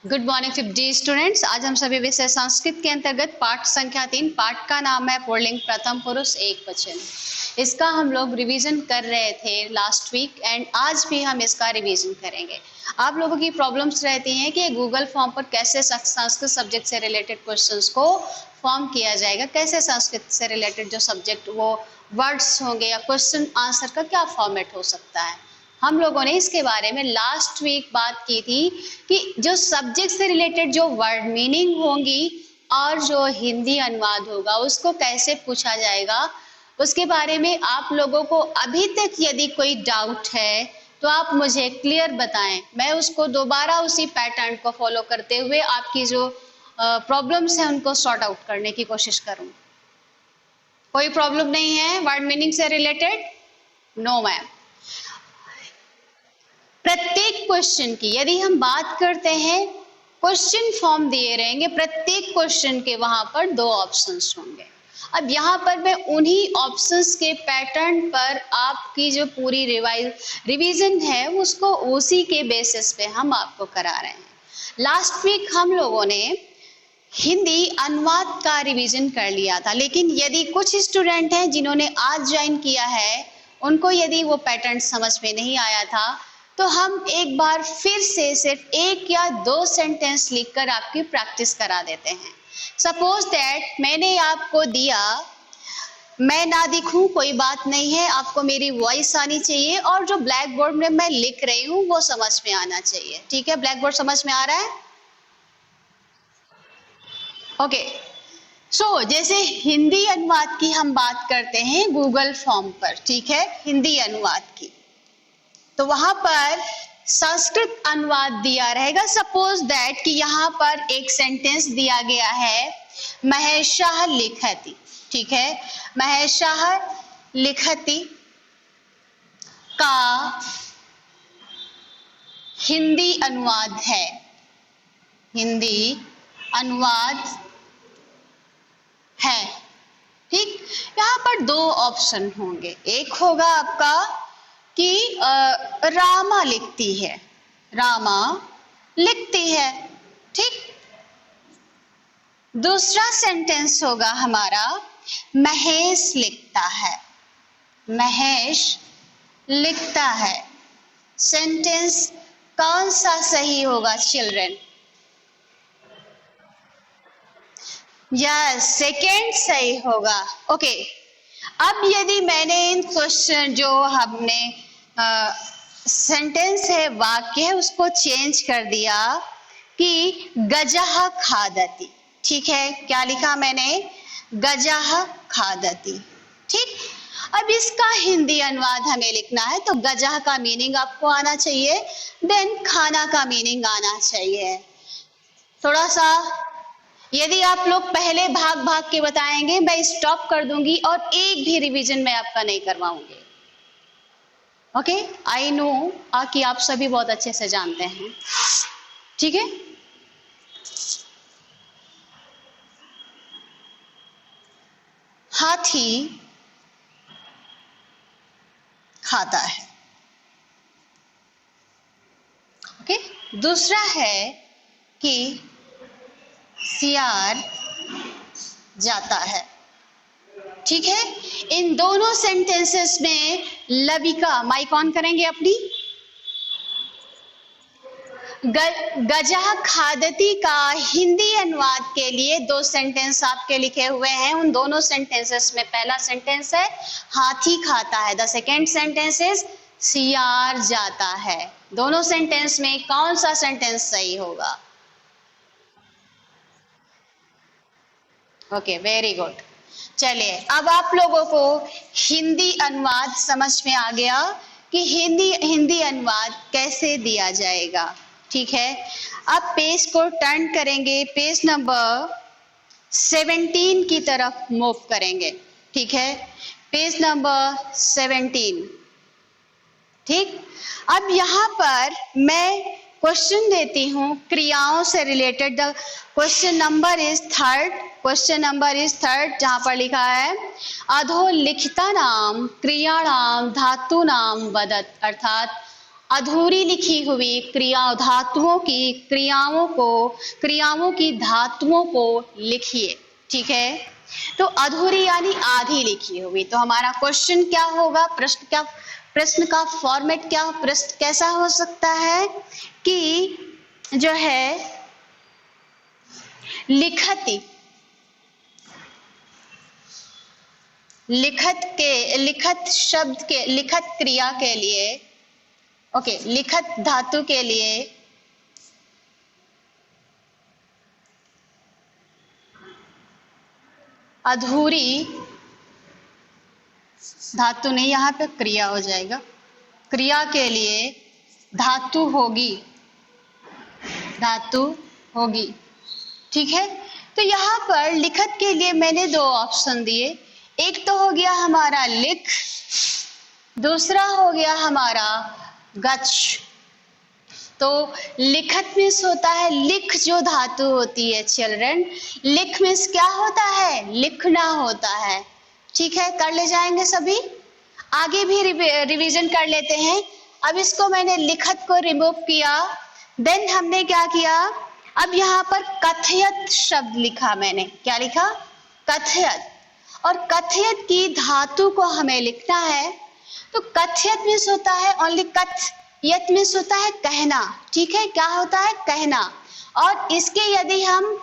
Good morning 5D students. आज हम सभी विषय संस्कृत के अंतर्गत पाठ संख्या 3, पाठ का नाम है पुल्लिंग प्रथम पुरुष एकवचन। इसका हम लोग रिवीजन कर रहे थे लास्ट वीक एंड आज भी हम इसका रिवीजन करेंगे। आप लोगों की प्रॉब्लम्स रहती हैं कि गूगल फॉर्म पर कैसे संस्कृत सब्जेक्ट से रिलेटेड क्वेश्चंस को फॉर्म किया जाएगा, कैसे संस्कृत से रिलेटेड जो सब्जेक्ट वो वर्ड्स होंगे या क्वेश्चन आंसर का क्या फॉर्मेट हो सकता है। हम लोगों ने इसके बारे में लास्ट वीक बात की थी कि जो सब्जेक्ट से रिलेटेड जो वर्ड मीनिंग होंगी और जो हिंदी अनुवाद होगा उसको कैसे पूछा जाएगा, उसके बारे में आप लोगों को अभी तक यदि कोई डाउट है तो आप मुझे क्लियर बताएं। मैं उसको दोबारा उसी पैटर्न को फॉलो करते हुए आपकी जो प्रॉब्लम्स हैं उनको सॉर्ट आउट करने की कोशिश करूं। कोई प्रॉब्लम नहीं है वर्ड मीनिंग से रिलेटेड? No ma'am. प्रत्येक क्वेश्चन की यदि हम बात करते हैं, क्वेश्चन फॉर्म दिए रहेंगे, प्रत्येक क्वेश्चन के वहां पर 2 ऑप्शंस होंगे। अब यहाँ पर मैं उन्हीं ऑप्शंस के पैटर्न पर आपकी जो पूरी रिवीजन है उसको उसी के बेसिस पे हम आपको करा रहे हैं। लास्ट वीक हम लोगों ने हिंदी अनुवाद का रिवीजन कर लिया था, लेकिन यदि कुछ स्टूडेंट हैं जिन्होंने आज ज्वाइन किया है उनको यदि वो पैटर्न समझ में नहीं आया था तो हम एक बार फिर से सिर्फ 1 या 2 सेंटेंस लिखकर आपकी प्रैक्टिस करा देते हैं। सपोज दैट मैंने आपको दिया, मैं ना दिखूं कोई बात नहीं है, आपको मेरी वॉइस आनी चाहिए और जो ब्लैक बोर्ड में मैं लिख रही हूं वो समझ में आना चाहिए। ठीक है, ब्लैक बोर्ड समझ में आ रहा है? ओके। सो जैसे हिंदी अनुवाद की हम बात करते हैं गूगल फॉर्म पर, ठीक है, हिंदी अनुवाद की, तो वहां पर संस्कृत अनुवाद दिया रहेगा। सपोज दैट कि यहाँ पर एक सेंटेंस दिया गया है महेशः लिखति, ठीक है, महेशः लिखति का हिंदी अनुवाद है, हिंदी अनुवाद है। ठीक, यहाँ पर 2 ऑप्शन होंगे। एक होगा आपका कि रामा लिखती है, रामा लिखती है, ठीक। दूसरा सेंटेंस होगा हमारा महेश लिखता है, महेश लिखता है। सेंटेंस कौन सा सही होगा चिल्ड्रन? यस, सेकेंड सही होगा। ओके, अब यदि मैंने इन क्वेश्चन जो हमने सेंटेंस है, वाक्य है, उसको चेंज कर दिया कि गजः खादति, ठीक है, क्या लिखा मैंने? गजः खादति, ठीक। अब इसका हिंदी अनुवाद हमें लिखना है तो गजः का मीनिंग आपको आना चाहिए, देन खाना का मीनिंग आना चाहिए। थोड़ा सा यदि आप लोग पहले भाग भाग के बताएंगे मैं स्टॉप कर दूंगी और एक भी रिवीजन मैं आपका नहीं करवाऊंगी। ओके, आई नो कि आप सभी बहुत अच्छे से जानते हैं, ठीक है। हाथी खाता है, ओके। दूसरा है कि सियार जाता है, ठीक है। इन दोनों सेंटेंसेस में लविका माइक ऑन करेंगे अपनी। गजः खादती का हिंदी अनुवाद के लिए 2 सेंटेंस आपके लिखे हुए हैं। उन दोनों सेंटेंसेस में पहला सेंटेंस है हाथी खाता है, द सेकेंड सेंटेंस इज सियार जाता है। दोनों सेंटेंस में कौन सा सेंटेंस सही होगा? Okay, very good. चलिए, अब आप लोगों को हिंदी अनुवाद समझ में आ गया कि हिंदी अनुवाद कैसे दिया जाएगा, ठीक है। अब पेज को टर्न करेंगे, पेज नंबर 17 की तरफ मूव करेंगे, ठीक है, पेज नंबर 17, ठीक। अब यहाँ पर मैं क्वेश्चन देती हूँ क्रियाओं से related. The question number is 3rd, question number is 3rd, जहां पर लिखा है अधोलिखितानाम क्रियाणाम धातूनाम वदत, अर्थात अधूरी लिखी हुई क्रियाओं की धातुओं को लिखिए। ठीक है, तो अधूरी यानी आधी लिखी हुई। तो हमारा क्वेश्चन क्या होगा, प्रश्न का फॉर्मेट क्या, प्रश्न कैसा हो सकता है कि जो है लिखत क्रिया के लिए, ओके, लिखत धातु के लिए अधूरी धातु नहीं, यहाँ पे क्रिया हो जाएगा, क्रिया के लिए धातु होगी। ठीक है, तो यहाँ पर लिखत के लिए मैंने दो ऑप्शन दिए, एक तो हो गया हमारा लिख, दूसरा हो गया हमारा गच्छ। तो लिखत मीन्स होता है लिख, जो धातु होती है चिल्ड्रन, लिख मीन्स क्या होता है, लिखना होता है। ठीक है, कर ले जाएंगे सभी, आगे भी रिवीजन कर लेते हैं। अब इसको मैंने लिखत को रिमूव किया, देन हमने क्या किया, अब यहाँ पर कथयत शब्द लिखा मैंने, क्या लिखा, कथयत, और कथयत की धातु को हमें लिखना है। तो कथयत मीन्स होता है ओनली कथयत मीन्स होता है कहना। ठीक है, क्या होता है, कहना। और इसके यदि हम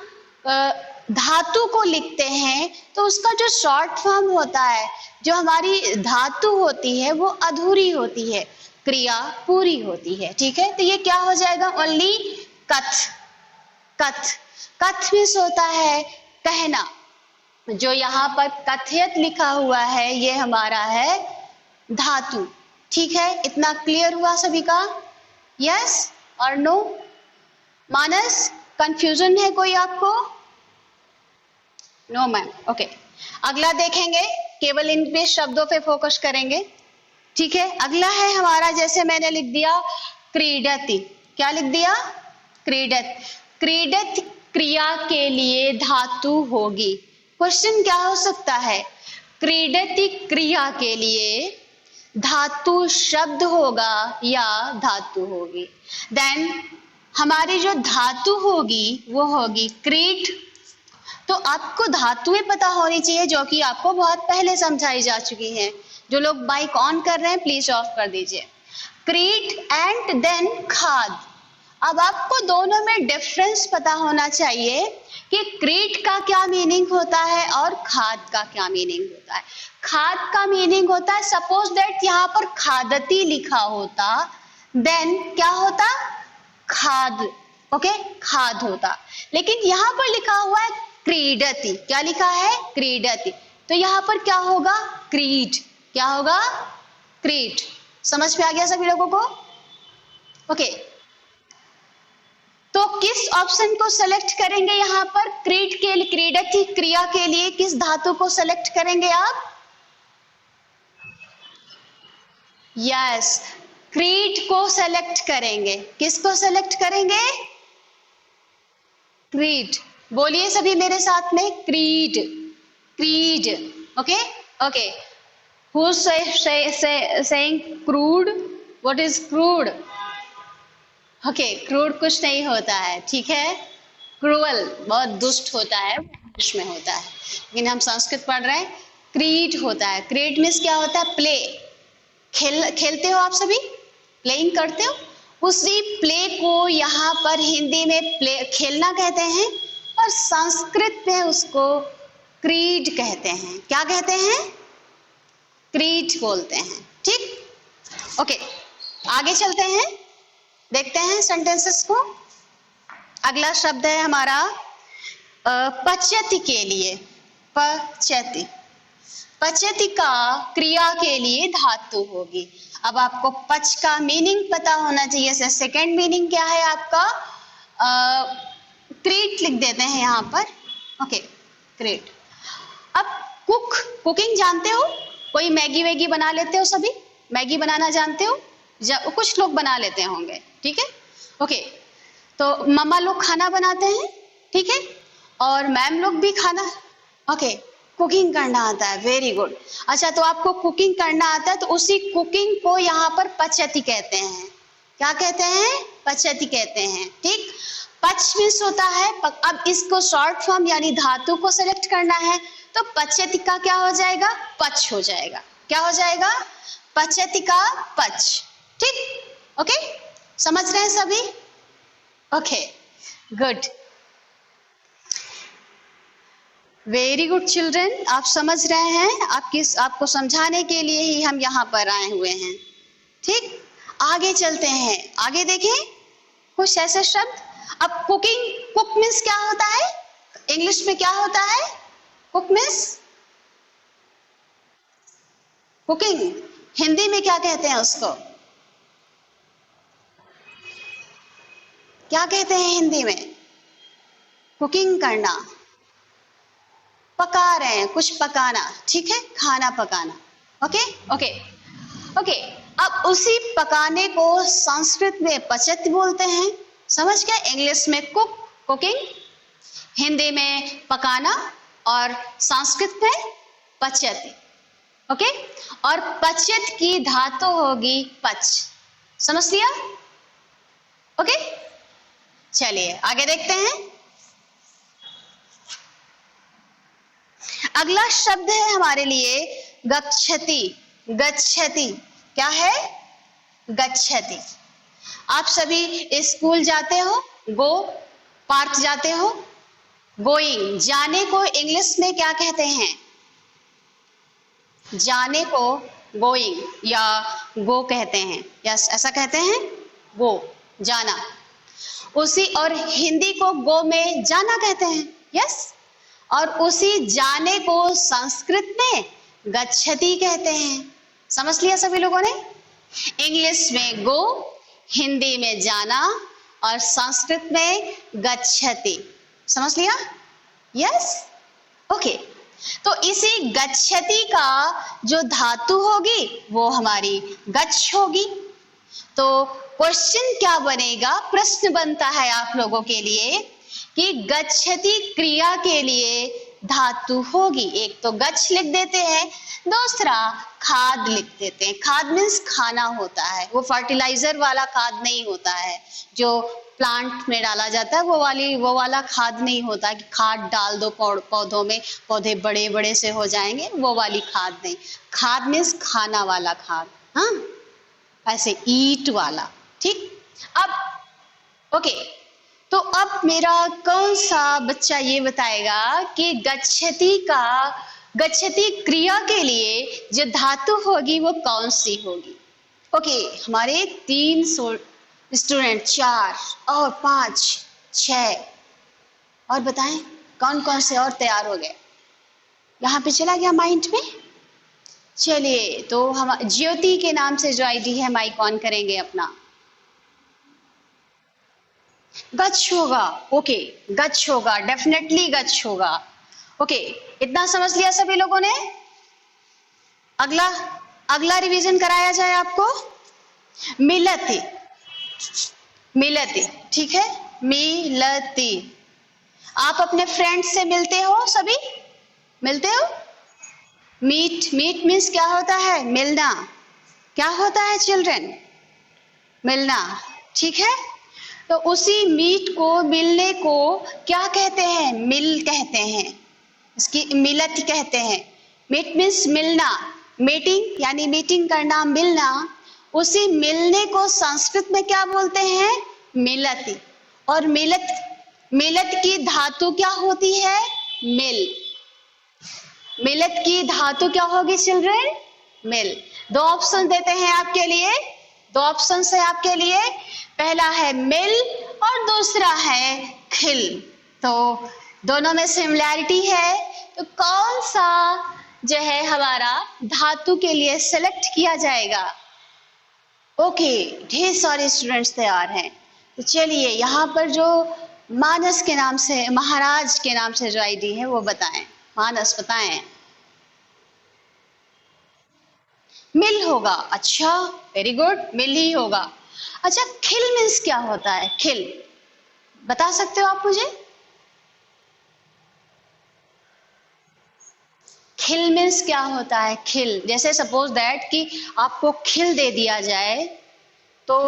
धातु को लिखते हैं तो उसका जो शॉर्ट फॉर्म होता है, जो हमारी धातु होती है वो अधूरी होती है, क्रिया पूरी होती है। ठीक है, तो ये क्या हो जाएगा, ओनली कथ मीन्स होता है कहना। जो यहाँ पर कथयत लिखा हुआ है ये हमारा है धातु। ठीक है, इतना क्लियर हुआ सभी का, यस और नो? मानस, कंफ्यूजन है कोई आपको? No ma'am, okay. अगला देखेंगे, केवल इन शब्दों पे फोकस करेंगे। ठीक है, अगला है हमारा, जैसे मैंने लिख दिया क्रीडति, क्या लिख दिया, क्रीडत क्रिया के लिए धातु होगी। क्वेश्चन क्या हो सकता है, क्रीडति क्रिया के लिए धातु शब्द होगा या धातु होगी? देन हमारी जो धातु होगी वो होगी क्रीट। तो आपको धातुएं पता होनी चाहिए, जो कि आपको बहुत पहले समझाई जा चुकी हैं। जो लोग माइक ऑन कर रहे हैं प्लीज ऑफ कर दीजिए। क्रीट एंड देन खाद। अब आपको दोनों में डिफरेंस पता होना चाहिए कि क्रीट का क्या मीनिंग होता है और खाद का क्या मीनिंग होता है। खाद का मीनिंग होता है, सपोज दैट यहाँ पर खादती लिखा होता, देन क्या होता, खाद, ओके, खाद होता। लेकिन यहाँ पर लिखा हुआ है क्रीडति, क्या लिखा है, क्रीडति, तो यहाँ पर क्या होगा, क्रीट, क्या होगा, क्रीट। समझ में आ गया सभी लोगों को? ओके, तो किस ऑप्शन को सेलेक्ट करेंगे यहाँ पर, क्रीट के लिए, क्रीडति क्रिया के लिए किस धातु को सेलेक्ट करेंगे आप? यस, क्रीट को सेलेक्ट करेंगे। किसको सेलेक्ट करेंगे, क्रीट। बोलिए सभी मेरे साथ में, crete, creed, okay, okay. Who saying crude? What is crude? Okay, crude कुछ नहीं होता है, ठीक है, क्रूअल, बहुत दुष्ट होता है, में होता है, लेकिन हम संस्कृत पढ़ रहे हैं। क्रीड होता है, क्रीड मीन्स क्या होता है, प्ले, खेलते हो आप सभी, प्लेइंग करते हो, उसी प्ले को यहाँ पर हिंदी में प्ले, खेलना कहते हैं, और संस्कृत में उसको क्रीड कहते हैं। क्या कहते हैं, क्रीड बोलते हैं। ठीक, ओके, आगे चलते हैं, देखते हैं सेंटेंसेस को। अगला शब्द है हमारा पच्यति के लिए, पच्यति, पच्यति का क्रिया के लिए धातु होगी। अब आपको पच का मीनिंग पता होना चाहिए। सेकंड मीनिंग क्या है आपका, क्रीट लिख देते हैं यहाँ पर, ओके, क्रीट। अब कुकिंग जानते हो, कोई मैगी वैगी बना लेते हो सभी, मैगी बनाना जानते हो? कुछ लोग बना लेते होंगे, ठीक है, ओके। तो मम्मा लोग खाना बनाते हैं, ठीक है, और मैम लोग भी खाना, ओके, कुकिंग करना आता है, वेरी गुड। अच्छा, तो आपको कुकिंग करना आता है, तो उसी कुकिंग को यहाँ पर पच्यति कहते हैं, क्या कहते हैं? पचति कहते हैं। ठीक, पच मीन्स होता है अब इसको शॉर्ट फॉर्म यानी धातु को सेलेक्ट करना है तो पचति का क्या हो जाएगा? पच हो जाएगा। क्या हो जाएगा? पचति का पच। ठीक, ओके, समझ रहे हैं सभी? Okay, good, very good children, आप समझ रहे हैं। आपको समझाने के लिए ही हम यहाँ पर आए हुए हैं। ठीक, आगे चलते हैं। आगे देखें कुछ ऐसे शब्द। अब कुकिंग, कुक मीन्स क्या होता है? इंग्लिश में क्या होता है? Cook means cooking. हिंदी में क्या कहते हैं उसको? क्या कहते हैं हिंदी में? कुकिंग करना, पका रहे हैं, कुछ पकाना। ठीक है, खाना पकाना। Okay okay okay. अब उसी पकाने को संस्कृत में पचत बोलते हैं। समझ गए? इंग्लिश में कुक, कुकिंग, हिंदी में पकाना और संस्कृत में पचत। ओके, और पचत की धातु होगी पच। समझ लिया? ओके, चलिए आगे देखते हैं। अगला शब्द है हमारे लिए गच्छति। गच्छति क्या है? गच्छति। आप सभी स्कूल जाते हो, गो, पार्क जाते हो, गोइंग, जाने को इंग्लिश में क्या कहते हैं? जाने को गोइंग या गो कहते हैं। यस, ऐसा कहते हैं, गो, जाना। उसी और हिंदी को गो में जाना कहते हैं। यस, और उसी जाने को संस्कृत में गच्छति कहते हैं। समझ लिया सभी लोगों ने? इंग्लिश में गो, हिंदी में जाना और संस्कृत में गच्छति। समझ लिया? Yes, okay. तो इसी गच्छति का जो धातु होगी वो हमारी गच्छ होगी। तो क्वेश्चन क्या बनेगा? प्रश्न बनता है आप लोगों के लिए कि गच्छति क्रिया के लिए धातु होगी। एक तो गच्छ लिख देते हैं, दूसरा खाद लिख देते हैं। खाद मीन्स खाना होता है, वो फर्टिलाइजर वाला खाद नहीं होता है जो प्लांट में डाला जाता है, वो वाला खाद नहीं होता कि खाद डाल दो पौधों में, पौधे बड़े बड़े से हो जाएंगे, वो वाली खाद नहीं। खाद मीन्स खाना वाला खाद, हाँ, ऐसे ईट वाला। ठीक, अब ओके, तो अब मेरा कौन सा बच्चा ये बताएगा कि गच्छति क्रिया के लिए जो धातु होगी वो कौन सी होगी? ओके, हमारे 3 स्टूडेंट, 4 और 5, 6 और बताएं कौन कौन से और तैयार हो गए? यहाँ पे चला गया माइंड में। चलिए, तो हम ज्योति के नाम से जो आईडी है माइक ऑन करेंगे अपना। गच्छ होगा। ओके, गच्छ होगा, डेफिनेटली गच्छ होगा। ओके, इतना समझ लिया सभी लोगों ने? अगला रिवीजन कराया जाए आपको। मिलति, मिलति, ठीक है, मिलति। आप अपने फ्रेंड से मिलते हो? सभी मिलते हो? मीट, मीट मीन्स क्या होता है? मिलना। क्या होता है चिल्ड्रन? मिलना। ठीक है, तो उसी मीट को, मिलने को क्या कहते हैं? मिल कहते हैं, इसकी मिलत कहते हैं। मीट मीन्स मिलना, मीटिंग यानी मीटिंग करना, मिलना। उसी मिलने को संस्कृत में क्या बोलते हैं? मिलति। और मिलत की धातु क्या होती है? मिल। मिलत की धातु क्या होगी चिल्ड्रन? मिल। 2 ऑप्शन देते हैं आपके लिए, 2 ऑप्शन है आपके लिए। पहला है मिल और दूसरा है खिल। तो दोनों में सिमिलैरिटी है, तो कौन सा जो है हमारा धातु के लिए सेलेक्ट किया जाएगा? ओके, ढेर सारे स्टूडेंट्स तैयार हैं। तो चलिए, यहाँ पर जो मानस के नाम से, महाराज के नाम से जो आईडी है वो बताएं। मानस बताएं। मिल होगा। अच्छा, वेरी गुड, मिल ही होगा। अच्छा, खिल मीन्स क्या होता है? खिल बता सकते हो आप मुझे? खिल मीन्स क्या होता है? खिल, जैसे सपोज दैट कि आपको खिल दे दिया जाए तो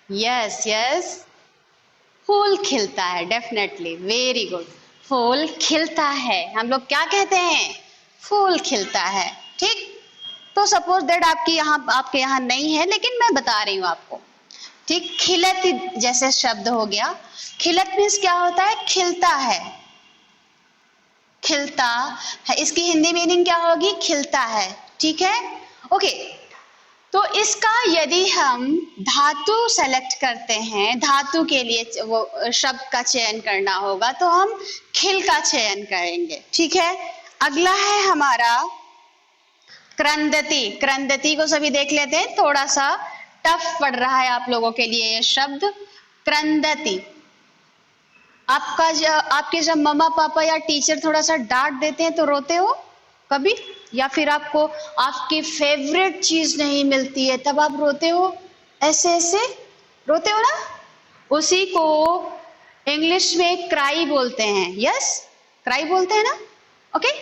यस यस, फूल खिलता है, डेफिनेटली, वेरी गुड। फूल खिलता है, हम लोग क्या कहते हैं? फूल खिलता है। ठीक, तो सपोज दैट आपके यहाँ नहीं है, लेकिन मैं बता रही हूँ आपको। ठीक, खिलत जैसे शब्द हो गया। खिलत मीन्स क्या होता है? खिलता है, खिलता है। इसकी हिंदी मीनिंग क्या होगी? खिलता है। ठीक है, ओके। तो इसका यदि हम धातु सेलेक्ट करते हैं, धातु के लिए वो शब्द का चयन करना होगा, तो हम खिल का चयन करेंगे। ठीक है, अगला है हमारा क्रंदती। क्रंदती को सभी देख लेते हैं, थोड़ा सा टफ पड़ रहा है आप लोगों के लिए ये शब्द, क्रंदती। आपके जब मम्मा पापा या टीचर थोड़ा सा डांट देते हैं तो रोते हो कभी? या फिर आपको आपकी फेवरेट चीज नहीं मिलती है तब आप रोते हो? ऐसे ऐसे रोते हो ना? उसी को इंग्लिश में क्राई बोलते हैं। यस, क्राई बोलते हैं ना? ओके।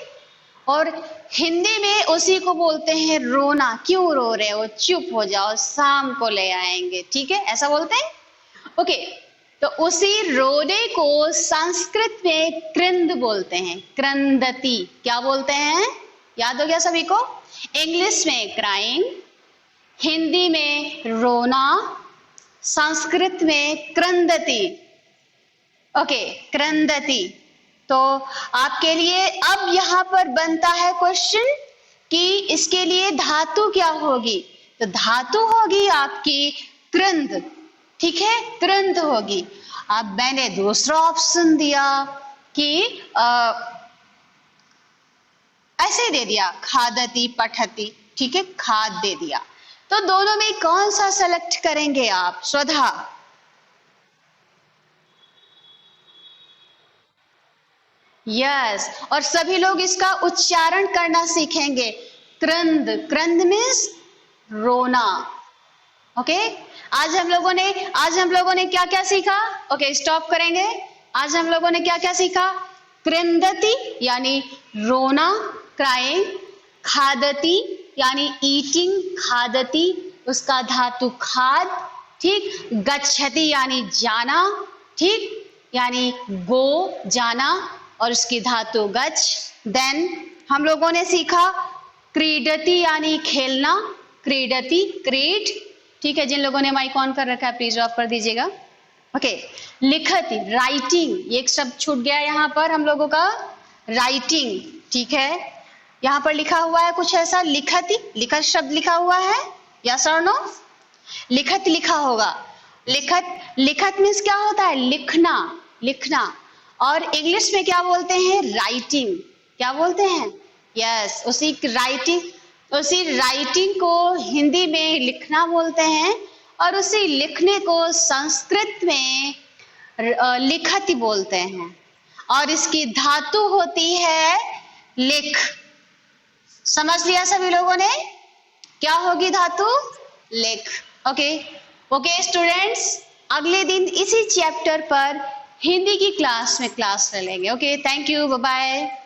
और हिंदी में उसी को बोलते हैं रोना। क्यों रो रहे हो? चुप हो जाओ, शाम को ले आएंगे। ठीक है, ऐसा बोलते हैं। ओके, तो उसी रोने को संस्कृत में कृंद बोलते हैं, क्रंदती। क्या बोलते हैं? याद हो गया सभी को? इंग्लिश में क्राइंग, हिंदी में रोना, संस्कृत में क्रंदती। ओके, क्रंदती। तो आपके लिए अब यहाँ पर बनता है क्वेश्चन कि इसके लिए धातु क्या होगी? तो धातु होगी आपकी कृंद। ठीक है, कृंद होगी। अब मैंने दूसरा ऑप्शन दिया कि ऐसे दे दिया, खादती पठती। ठीक है, खाद दे दिया। तो दोनों में कौन सा सेलेक्ट करेंगे आप? श्रद्धा? यस, और सभी लोग इसका उच्चारण करना सीखेंगे। क्रंद, क्रंद मीन्स रोना। ओके, आज हम लोगों ने क्या क्या सीखा? ओके, स्टॉप करेंगे। आज हम लोगों ने क्या क्या सीखा? क्रंदती यानी रोना, क्राइंग। खादती यानी ईटिंग, खादती, उसका धातु खाद। ठीक, गच्छति यानी जाना। ठीक, यानी गो, जाना, और उसकी धातु गच्छ। देन हम लोगों ने सीखा क्रीडति यानी खेलना, क्रीडति, क्रीड। ठीक है, जिन लोगों ने माइक ऑन कर रखा है प्लीज ऑफ कर दीजिएगा। ओके, लिखती, राइटिंग, ये एक शब्द छूट गया यहाँ पर हम लोगों का, राइटिंग। ठीक है, यहाँ पर लिखा हुआ है कुछ ऐसा, लिखती, लिखत शब्द लिखा हुआ है, यस और नो? लिखत लिखा होगा। लिखत, लिखत मीन्स क्या होता है? लिखना, लिखना। और इंग्लिश में क्या बोलते हैं? राइटिंग। क्या बोलते हैं? यस, उसी राइटिंग को हिंदी में लिखना बोलते हैं, और उसी लिखने को संस्कृत में लिखति बोलते हैं। और इसकी धातु होती है लिख। समझ लिया सभी लोगों ने? क्या होगी धातु? लिख। ओके, ओके स्टूडेंट्स, अगले दिन इसी चैप्टर पर हिंदी की क्लास में क्लास ले लेंगे। Okay, thank you, bye bye.